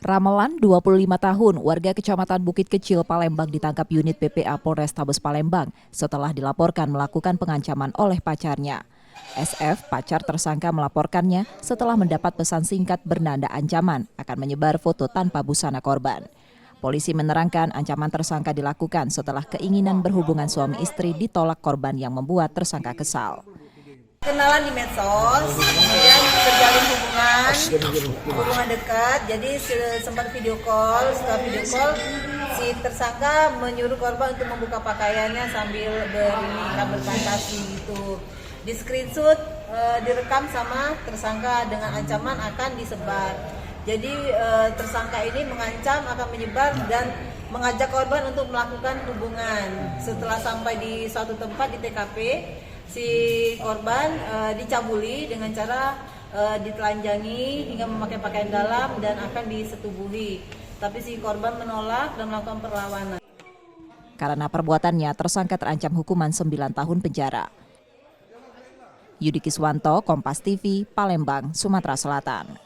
Ramelan, 25 tahun, warga Kecamatan Bukit Kecil, Palembang ditangkap unit PPA Polrestabes Palembang setelah dilaporkan melakukan pengancaman oleh pacarnya. SF, pacar tersangka melaporkannya setelah mendapat pesan singkat bernada ancaman akan menyebar foto tanpa busana korban. Polisi menerangkan ancaman tersangka dilakukan setelah keinginan berhubungan suami istri ditolak korban yang membuat tersangka kesal. Kenalan di medsos, kemudian terjalin hubungan dekat, jadi sempat video call. Setelah video call, si tersangka menyuruh korban untuk membuka pakaiannya sambil berfantasi gitu. Di screenshot, direkam sama tersangka dengan ancaman akan disebar. Jadi tersangka ini mengancam akan menyebar dan mengajak korban untuk melakukan hubungan. Setelah sampai di suatu tempat di TKP, si korban dicabuli dengan cara ditelanjangi hingga memakai pakaian dalam dan akan disetubuhi. Tapi si korban menolak dan melakukan perlawanan. Karena perbuatannya, tersangka terancam hukuman 9 tahun penjara. Yudi Kiswanto, Kompas TV, Palembang, Sumatera Selatan.